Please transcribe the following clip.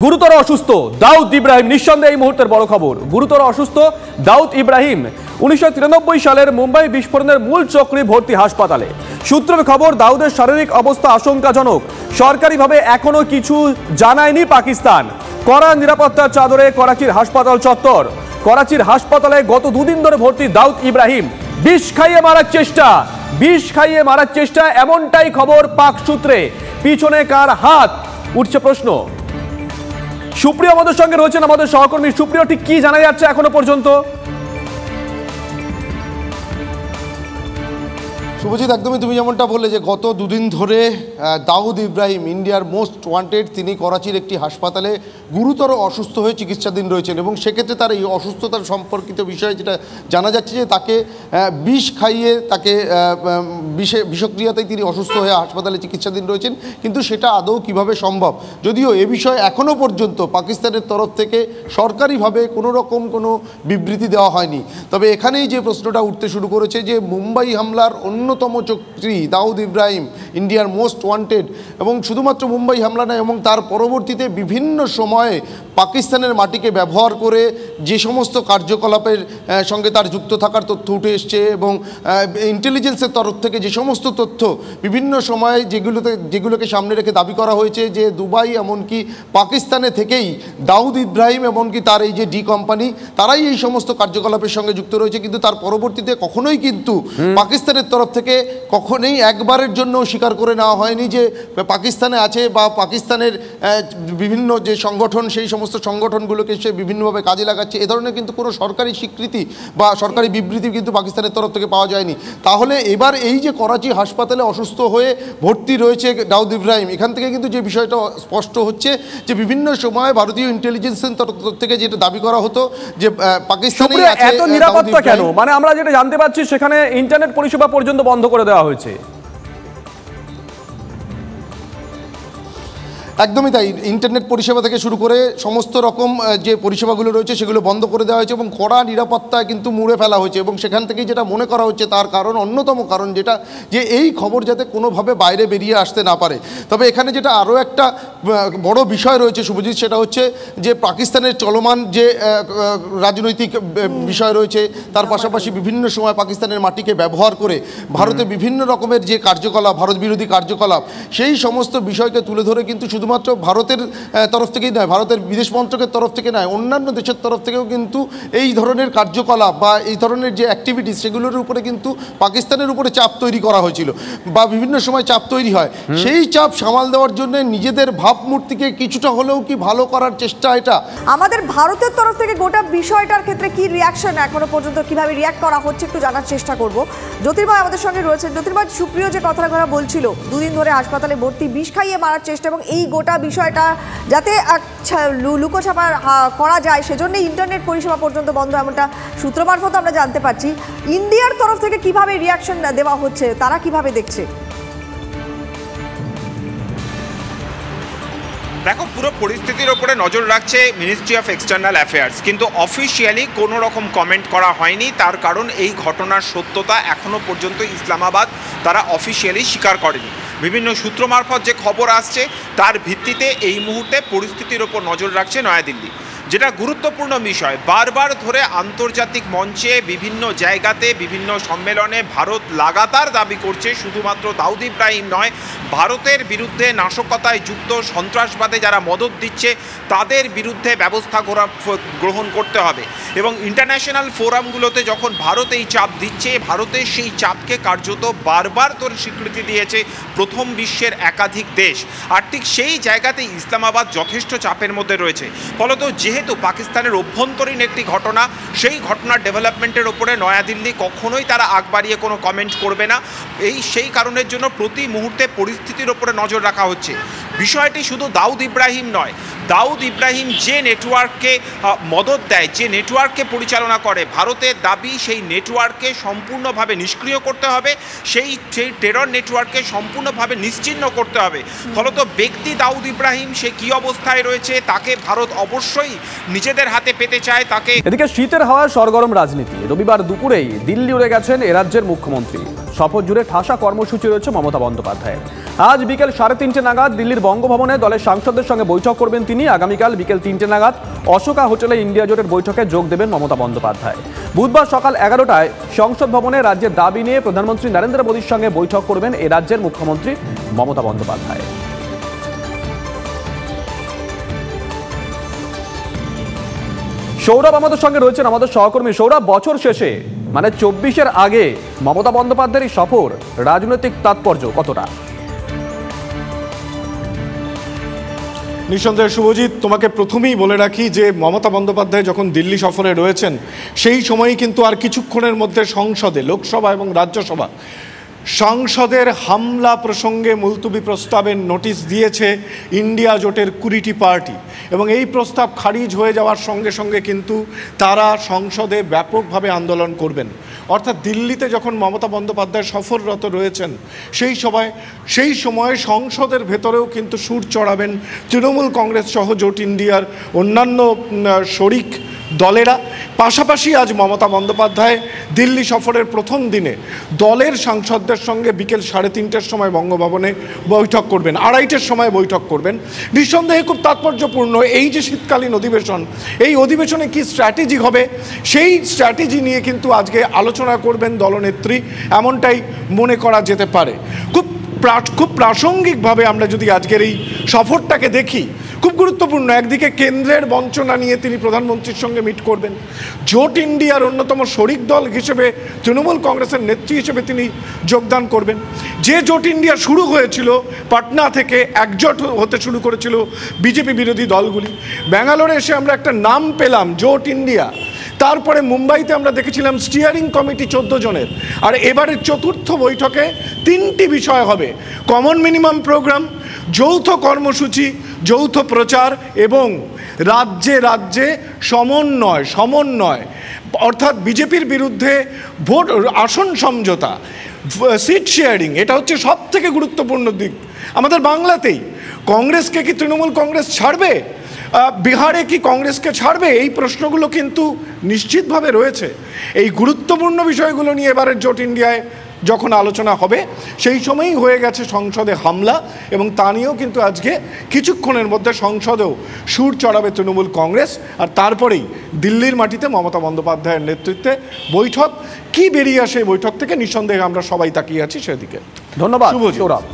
গুরুতর অসুস্থ দাউদ ইব্রাহিম। নিঃসন্দেহে এই মুহূর্তের বড় খবর, গুরুতর অসুস্থ দাউদ ইব্রাহিম। 1993 সালের মুম্বাই বিস্ফোরণের মূল চক্রে ভর্তি হাসপাতালে। সূত্রের খবর, দাউদের শারীরিক অবস্থা আশঙ্কাজনক। সরকারিভাবে এখনো কিছু জানায়নি পাকিস্তান। কড়া নিরাপত্তার চাদরে করাচির হাসপাতাল চত্বর। করাচির হাসপাতালে গত দুদিন ধরে ভর্তি দাউদ ইব্রাহিম। বিষ খাইয়ে মারার চেষ্টা, এমনটাই খবর পাক সূত্রে। পিছনে কার হাত, উঠছে প্রশ্ন। সুপ্রিয় আমাদের সঙ্গে রয়েছেন, আমাদের সহকর্মী সুপ্রিয়। ঠিক কি জানা যাচ্ছে এখনো পর্যন্ত? শুভজিৎ, একদমই তুমি যেমনটা বললে যে গত দুদিন ধরে দাউদ ইব্রাহিম, ইন্ডিয়ার মোস্ট ওয়ান্টেড, তিনি করাচির একটি হাসপাতালে গুরুতর অসুস্থ হয়ে চিকিৎসাধীন রয়েছেন। এবং সেক্ষেত্রে তার এই অসুস্থতার সম্পর্কিত বিষয়ে যেটা জানা যাচ্ছে যে তাকে বিষ খাইয়ে, তাকে বিষক্রিয়াতেই তিনি অসুস্থ হয়ে হাসপাতালে চিকিৎসাধীন রয়েছেন। কিন্তু সেটা আদৌ কিভাবে সম্ভব, যদিও এ বিষয়ে এখনও পর্যন্ত পাকিস্তানের তরফ থেকে সরকারিভাবে কোনো রকম কোনো বিবৃতি দেওয়া হয়নি। তবে এখানেই যে প্রশ্নটা উঠতে শুরু করেছে যে মুম্বাই হামলার অন্যতম চক্রী দাউদ ইব্রাহিম, ইন্ডিয়ার মোস্ট ওয়ান্টেড, এবং শুধুমাত্র মুম্বাই হামলা নয়, এবং তার পরবর্তীতে বিভিন্ন সময়ে পাকিস্তানের মাটিকে ব্যবহার করে যে সমস্ত কার্যকলাপের সঙ্গে তার যুক্ত থাকার তথ্য উঠে এসছে, এবং ইন্টেলিজেন্সের তরফ থেকে যে সমস্ত তথ্য বিভিন্ন সময়ে যেগুলোকে সামনে রেখে দাবি করা হয়েছে যে দুবাই, এমনকি পাকিস্তানে থেকেই দাউদ ইব্রাহিম, এমনকি তার এই যে ডি কোম্পানি, তারাই এই সমস্ত কার্যকলাপের সঙ্গে যুক্ত রয়েছে। কিন্তু তার পরবর্তীতে কখনোই কিন্তু পাকিস্তানের তরফ থেকে কখনোই একবারের জন্য স্বীকার করে নেওয়া হয়নি যে পাকিস্তানে আছে, বা পাকিস্তানের বিভিন্ন যে সংগঠন, সেই সমস্ত সংগঠনগুলোকে সে বিভিন্নভাবে কাজে লাগাচ্ছে, এ ধরনের কিন্তু কোনো সরকারি স্বীকৃতি বা সরকারি বিবৃতি কিন্তু পাকিস্তানের তরফ থেকে পাওয়া যায়নি। তাহলে এবার এই যে করাচি হাসপাতালে অসুস্থ হয়ে ভর্তি রয়েছে দাউদ ইব্রাহিম, এখান থেকে কিন্তু যে বিষয়টা স্পষ্ট হচ্ছে যে বিভিন্ন সময় ভারতীয় ইন্টেলিজেন্সের তরফ থেকে যেটা দাবি করা হতো যে পাকিস্তানে এত নিরাপত্তা কেন? মানে আমরা যেটা জানতে পারছি সেখানে ইন্টারনেট পরিষেবা পর্যন্ত বন্ধ করে দেওয়া হয়েছে। একদমই তাই, ইন্টারনেট পরিষেবা থেকে শুরু করে সমস্ত রকম যে পরিষেবাগুলো রয়েছে সেগুলো বন্ধ করে দেওয়া হয়েছে, এবং কড়া নিরাপত্তায় কিন্তু মুড়ে ফেলা হয়েছে। এবং সেখান থেকেই যেটা মনে করা হচ্ছে তার কারণ, অন্যতম কারণ যেটা, যে এই খবর যাতে কোনোভাবে বাইরে বেরিয়ে আসতে না পারে। তবে এখানে যেটা আরও একটা বড় বিষয় রয়েছে শুভজিৎ, সেটা হচ্ছে যে পাকিস্তানের চলমান যে রাজনৈতিক বিষয় রয়েছে, তার পাশাপাশি বিভিন্ন সময় পাকিস্তানের মাটিকে ব্যবহার করে ভারতে বিভিন্ন রকমের যে কার্যকলাপ, ভারত বিরোধী কার্যকলাপ, সেই সমস্ত বিষয়কে তুলে ধরে কিন্তু শুধুমাত্র ভারতের তরফ থেকেই নয়, ভারতের বিদেশ মন্ত্রকের তরফ থেকে নয়, অন্যান্য দেশের তরফ থেকেও কিন্তু এই ধরনের কার্যকলাপ বা এই ধরনের যে অ্যাক্টিভিটিস, সেগুলোর উপরে কিন্তু পাকিস্তানের উপরে চাপ তৈরি করা হয়েছিল, বা বিভিন্ন সময় চাপ তৈরি হয়। সেই চাপ সামাল দেওয়ার জন্য নিজেদের ভাবমূর্তিকে কিছুটা হলেও কি ভালো করার চেষ্টা এটা। আমাদের ভারতের তরফ থেকে গোটা বিষয়টার ক্ষেত্রে কি রিয়াকশন এখনো পর্যন্ত, কিভাবে রিয়াক্ট করা হচ্ছে একটু জানার চেষ্টা করব। জ্যোতির্ময় আমাদের সঙ্গে রয়েছেন। জ্যোতির্ময়, সুপ্রিয় যে কথাটা বলছিল, দুদিন ধরে হাসপাতালে ভর্তি, বিষ খাইয়ে মারার চেষ্টা, এবং এই গোটা বিষয়টা যাতে লুকোছাপা করা যায় সেজন্য ইন্টারনেট পরিষেবা পর্যন্ত বন্ধ, এমনটা সূত্র মারফত আমরা জানতে পারছি। ইন্ডিয়ার তরফ থেকে কিভাবে রিয়াকশন দেওয়া হচ্ছে, তারা কিভাবে দেখছে? দেখো, পুরো পরিস্থিতির ওপরে নজর রাখছে মিনিস্ট্রি অফ এক্সটার্নাল অ্যাফেয়ার্স, কিন্তু অফিসিয়ালি কোনো রকম কমেন্ট করা হয়নি। তার কারণ এই ঘটনার সত্যতা এখনও পর্যন্ত ইসলামাবাদ তারা অফিসিয়ালি স্বীকার করেনি। বিভিন্ন সূত্র মারফত যে খবর আসছে তার ভিত্তিতে এই মুহূর্তে পরিস্থিতির ওপর নজর রাখছে নয়াদিল্লি। যেটা গুরুত্বপূর্ণ বিষয়, বারবার ধরে আন্তর্জাতিক মঞ্চে বিভিন্ন জায়গাতে বিভিন্ন সম্মেলনে ভারত লাগাতার দাবি করছে শুধুমাত্র দাউদ ইব্রাহিম নয়, ভারতের বিরুদ্ধে নাশকতায় যুক্ত সন্ত্রাসবাদে যারা মদত দিচ্ছে তাদের বিরুদ্ধে ব্যবস্থা গ্রহণ করতে হবে। এবং ইন্টারন্যাশনাল ফোরামগুলোতে যখন ভারত এই চাপ দিচ্ছে, ভারতের সেই চাপকে কার্যত বারবার ধরে স্বীকৃতি দিয়েছে প্রথম বিশ্বের একাধিক দেশ। আর ঠিক সেই জায়গাতে ইসলামাবাদ যথেষ্ট চাপের মধ্যে রয়েছে। ফলত যেহেতু পাকিস্তানের অভ্যন্তরীণ একটি ঘটনা, সেই ঘটনার ডেভেলপমেন্টের ওপরে নয়াদিল্লি কখনোই তারা আগ বাড়িয়ে কোনো কমেন্ট করবে না। সেই কারণের জন্য প্রতি মুহূর্তে পরিস্থিতির ওপরে নজর রাখা হচ্ছে। বিষয়টি শুধু দাউদ ইব্রাহিম নয়, দাউদ ইব্রাহিম যে নেটওয়ার্ককে মদত দেয়, যে নেটওয়ার্ককে পরিচালনা করে, ভারতের দাবি সেই নেটওয়ার্ককে সম্পূর্ণভাবে নিষ্ক্রিয় করতে হবে, সেই টেরর নেটওয়ার্ককে সম্পূর্ণভাবে নিশ্চিহ্ন করতে হবে। ফলত ব্যক্তি দাউদ ইব্রাহিম সে কী অবস্থায় রয়েছে তাকে ভারত অবশ্যই নিজেদের হাতে পেতে চায়। তাকে এদিকে শীতের হাওয়া সরগরম রাজনীতি। রবিবার দুপুরেই দিল্লি উড়ে গেছেন এ রাজ্যের মুখ্যমন্ত্রী। শপথ জুড়ে ঠাসা কর্মসূচি রয়েছে মমতা বন্দ্যোপাধ্যায়ের। আজ বিকেল 3:30 নাগাদ দিল্লির বঙ্গভবনে দলের সাংসদদের সঙ্গে বৈঠক করবেন তিনি। আগামীকাল বিকেল 3টে নাগাদ অশোকা হোটেলে ইন্ডিয়া জোটের বৈঠকে যোগ দেবেন মমতা বন্দ্যোপাধ্যায়। বুধবার সকাল 11টায় সংসদ ভবনে রাজ্যের দাবি নিয়ে প্রধানমন্ত্রী নরেন্দ্র মোদীর সঙ্গে বৈঠক করবেন এ রাজ্যের মুখ্যমন্ত্রী মমতা বন্দ্যোপাধ্যায়। সৌরভ আমাদের সঙ্গে রয়েছেন, আমাদের সহকর্মী। সৌরভ, বছর শেষে মানে 24-এর আগে মমতা বন্দ্যোপাধ্যায়ের সফর রাজনৈতিক তাৎপর্য কতটা? নিঃসন্দেহে শুভজিৎ, তোমাকে প্রথমেই বলে রাখি যে মমতা বন্দ্যোপাধ্যায় যখন দিল্লি সফরে রয়েছেন সেই সময়ই কিন্তু আর কিছুক্ষণের মধ্যে সংসদে, লোকসভা এবং রাজ্যসভা, সংসদের হামলা প্রসঙ্গে মুলতুবি প্রস্তাবের নোটিশ দিয়েছে ইন্ডিয়া জোটের 20টি পার্টি এবং এই প্রস্তাব খারিজ হয়ে যাওয়ার সঙ্গে সঙ্গে কিন্তু তারা সংসদে ব্যাপকভাবে আন্দোলন করবেন। অর্থাৎ দিল্লিতে যখন মমতা বন্দ্যোপাধ্যায় সফররত রয়েছেন সেই সময় সংসদের ভেতরেও কিন্তু সুর চড়াবেন তৃণমূল কংগ্রেস সহ জোট ইন্ডিয়ার অন্যান্য শরিক দলেরা। পাশাপাশি আজ মমতা বন্দ্যোপাধ্যায় দিল্লি সফরের প্রথম দিনে দলের সাংসদদের সঙ্গে বিকেল 3:30-র সময় বঙ্গভবনে বৈঠক করবেন, 2:30-র সময় বৈঠক করবেন। নিঃসন্দেহে খুব তাৎপর্যপূর্ণ এই যে শীতকালীন অধিবেশন, এই অধিবেশনে কি স্ট্র্যাটেজি হবে সেই স্ট্র্যাটেজি নিয়ে কিন্তু আজকে আলোচনা করবেন দলনেত্রী, এমনটাই মনে করা যেতে পারে। খুব প্রাসঙ্গিকভাবে আমরা যদি আজকের এই সফরটাকে দেখি, খুব গুরুত্বপূর্ণ। একদিকে কেন্দ্রের বঞ্চনা নিয়ে তিনি প্রধানমন্ত্রীর সঙ্গে মিট করবেন, জোট ইন্ডিয়ার অন্যতম শরিক দল হিসেবে তৃণমূল কংগ্রেসের নেত্রী হিসেবে তিনি যোগদান করবেন। যে জোট ইন্ডিয়া শুরু হয়েছিল পাটনা থেকে, একজোট হতে শুরু করেছিল বিজেপি বিরোধী দলগুলি, ব্যাঙ্গালোরে এসে আমরা একটা নাম পেলাম জোট ইন্ডিয়া। তারপরে মুম্বাইতে আমরা দেখেছিলাম স্টিয়ারিং কমিটি 14 জনের। আর এবারের চতুর্থ বৈঠকে 3টি বিষয় হবে: কমন মিনিমাম প্রোগ্রাম, যৌথ কর্মসূচি, যৌথ প্রচার এবং রাজ্যে রাজ্যে সমন্বয়, অর্থাৎ বিজেপির বিরুদ্ধে ভোট আসন সমঝোতা, সিট শেয়ারিং। এটা হচ্ছে সব থেকে গুরুত্বপূর্ণ দিক আমাদের বাংলাতেই। কংগ্রেসকে কি তৃণমূল কংগ্রেস ছাড়বে? বিহারে কি কংগ্রেসকে ছাড়বে? এই প্রশ্নগুলো কিন্তু নিশ্চিতভাবে রয়েছে। এই গুরুত্বপূর্ণ বিষয়গুলো নিয়ে এবারের জোট ইন্ডিয়ায় যখন আলোচনা হবে সেই সময়ই হয়ে গেছে সংসদে হামলা, এবং তা নিয়েও কিন্তু আজকে কিছুক্ষণের মধ্যে সংসদেও সুর চড়াবে তৃণমূল কংগ্রেস। আর তারপরেই দিল্লির মাটিতে মমতা বন্দ্যোপাধ্যায়ের নেতৃত্বে বৈঠক। কি বেরিয়ে আসে এই বৈঠক থেকে নিঃসন্দেহে আমরা সবাই তাকিয়ে আছি সেদিকে। ধন্যবাদ সৌরভ।